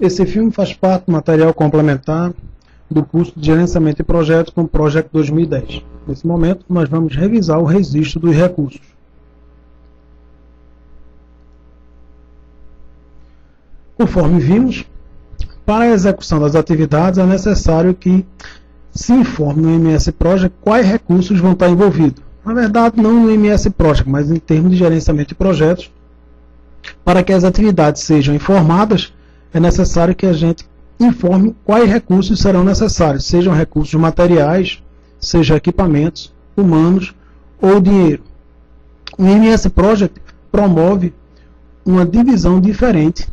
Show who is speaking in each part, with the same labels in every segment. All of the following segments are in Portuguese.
Speaker 1: Esse filme faz parte do material complementar do curso de Gerenciamento de Projetos com o Project 2010. Nesse momento, nós vamos revisar o registro dos recursos. Conforme vimos, para a execução das atividades é necessário que se informe no MS Project quais recursos vão estar envolvidos. Na verdade, não no MS Project, mas em termos de gerenciamento de projetos. Para que as atividades sejam informadas, é necessário que a gente informe quais recursos serão necessários, sejam recursos materiais, sejam equipamentos, humanos ou dinheiro. O MS Project promove uma divisão diferente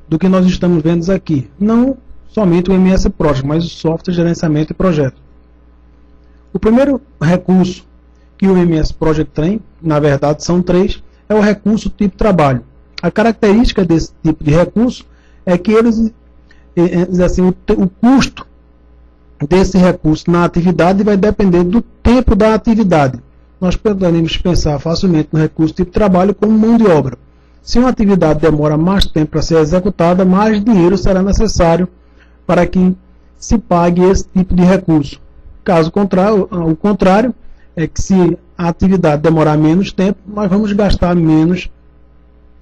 Speaker 1: do que nós estamos vendo aqui. Não somente o MS Project, mas o software de gerenciamento de projeto. O primeiro recurso que o MS Project tem, na verdade são três, é o recurso tipo trabalho. A característica desse tipo de recurso é que eles, assim, o custo desse recurso na atividade vai depender do tempo da atividade. Nós podemos pensar facilmente no recurso tipo trabalho como mão de obra. Se uma atividade demora mais tempo para ser executada, mais dinheiro será necessário para que se pague esse tipo de recurso. Caso contrário, o contrário é que se a atividade demorar menos tempo, nós vamos gastar menos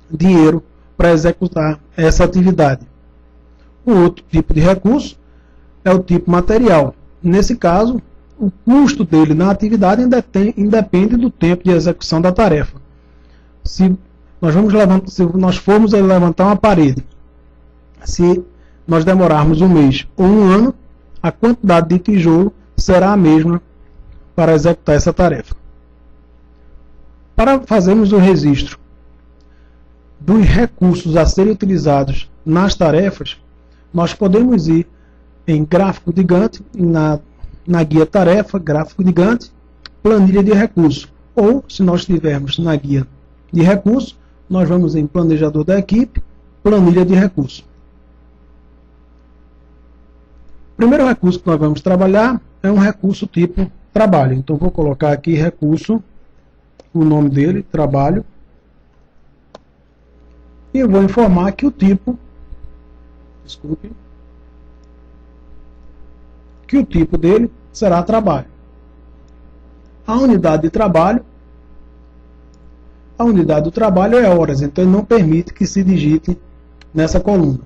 Speaker 1: dinheiro para executar essa atividade. O outro tipo de recurso é o tipo material. Nesse caso, o custo dele na atividade independe do tempo de execução da tarefa. Se nós formos levantar uma parede, se nós demorarmos um mês ou um ano, a quantidade de tijolo será a mesma para executar essa tarefa. Para fazermos o registro dos recursos a serem utilizados nas tarefas, nós podemos ir em gráfico de Gantt, na guia tarefa, gráfico de Gantt, planilha de recursos. Ou, se nós estivermos na guia de recursos, nós vamos em planejador da equipe, planilha de recursos. O primeiro recurso que nós vamos trabalhar é um recurso tipo trabalho. Então, vou colocar aqui recurso, o nome dele, trabalho, e eu vou informar que o tipo, que o tipo dele será trabalho. A unidade de trabalho, a unidade do trabalho é horas, então ele não permite que se digite nessa coluna.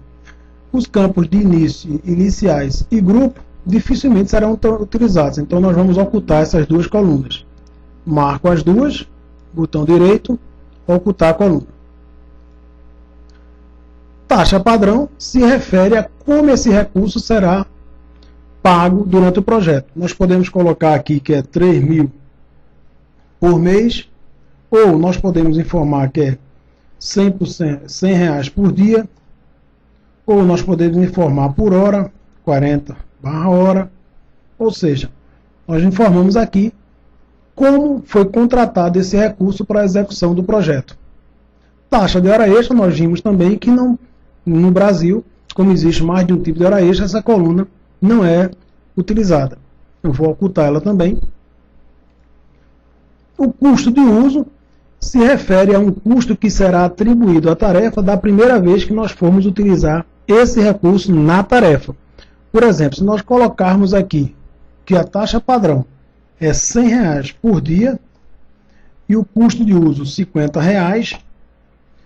Speaker 1: Os campos de início, iniciais e grupo dificilmente serão utilizados, então nós vamos ocultar essas duas colunas. Marco as duas, botão direito, ocultar a coluna. Taxa padrão se refere a como esse recurso será pago durante o projeto. Nós podemos colocar aqui que é 3.000 por mês, ou nós podemos informar que é 100%, R$100 por dia, ou nós podemos informar por hora, 40/hora, ou seja, nós informamos aqui como foi contratado esse recurso para a execução do projeto. Taxa de hora extra, nós vimos também que não, no Brasil, como existe mais de um tipo de hora extra, essa coluna não é utilizada. Eu vou ocultar ela também. O custo de uso se refere a um custo que será atribuído à tarefa da primeira vez que nós formos utilizar esse recurso na tarefa. Por exemplo, se nós colocarmos aqui que a taxa padrão é R$100 por dia e o custo de uso R$50,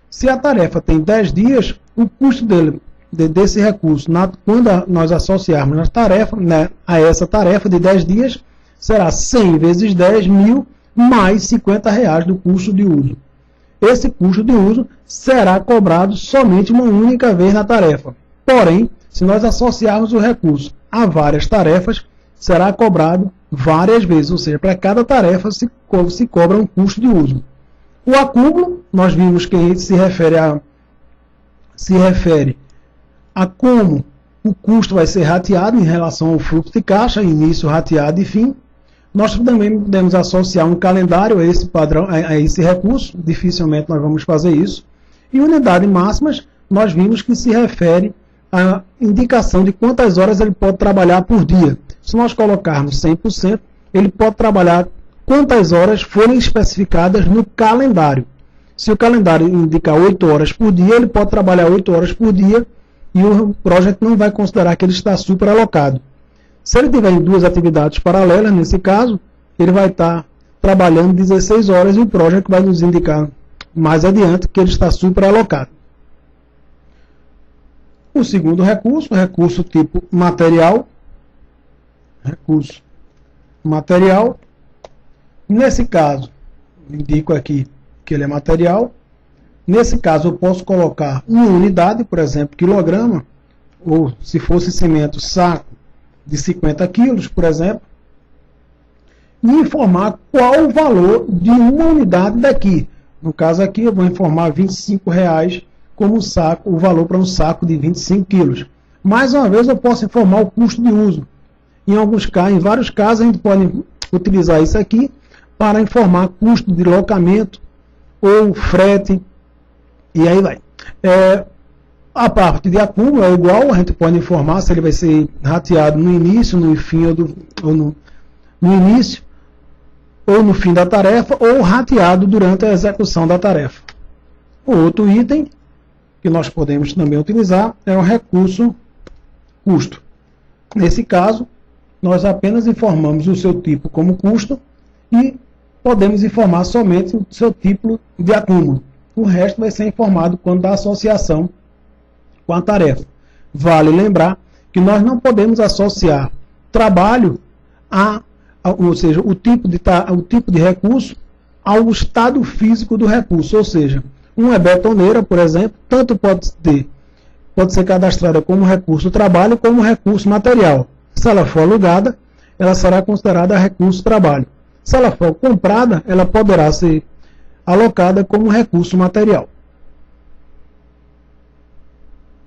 Speaker 1: se a tarefa tem 10 dias, o custo desse recurso, quando nós associarmos a essa tarefa de 10 dias, será 100 vezes 10, 1.000, mais R$50 do custo de uso. Esse custo de uso será cobrado somente uma única vez na tarefa. Porém, se nós associarmos o recurso a várias tarefas, será cobrado várias vezes, ou seja, para cada tarefa se cobra um custo de uso. O acúmulo, nós vimos que se refere a como o custo vai ser rateado em relação ao fluxo de caixa, início, rateado e fim. Nós também podemos associar um calendário a esse padrão, a esse recurso, dificilmente nós vamos fazer isso. E unidade máximas, nós vimos que se refere à indicação de quantas horas ele pode trabalhar por dia. Se nós colocarmos 100%, ele pode trabalhar quantas horas forem especificadas no calendário. Se o calendário indica 8 horas por dia, ele pode trabalhar 8 horas por dia e o project não vai considerar que ele está superalocado. Se ele tiver em duas atividades paralelas, nesse caso, ele vai estar trabalhando 16 horas e o project vai nos indicar mais adiante que ele está superalocado. O segundo recurso, recurso tipo material. Recurso material. Nesse caso, indico aqui que ele é material. Nesse caso, eu posso colocar uma unidade, por exemplo, quilograma, ou se fosse cimento, saco de 50 quilos, por exemplo, e informar qual o valor de uma unidade daqui. No caso aqui, eu vou informar R$25 como saco, o valor para um saco de 25 quilos. Mais uma vez, eu posso informar o custo de uso. Em vários casos, a gente pode utilizar isso aqui para informar custo de locamento ou frete, e aí vai. A parte de acúmulo é igual, a gente pode informar se ele vai ser rateado no início, no fim ou no início, ou no fim da tarefa, ou rateado durante a execução da tarefa. O outro item que nós podemos também utilizar é o recurso custo. Nesse caso, nós apenas informamos o seu tipo como custo e podemos informar somente o seu tipo de acúmulo. O resto vai ser informado quando da associação com a tarefa. Vale lembrar que nós não podemos associar trabalho ou seja, o tipo de recurso ao estado físico do recurso. Ou seja, uma betoneira, por exemplo, tanto pode ser cadastrada como recurso trabalho como recurso material. Se ela for alugada, ela será considerada recurso trabalho. Se ela for comprada, ela poderá ser alocada como recurso material.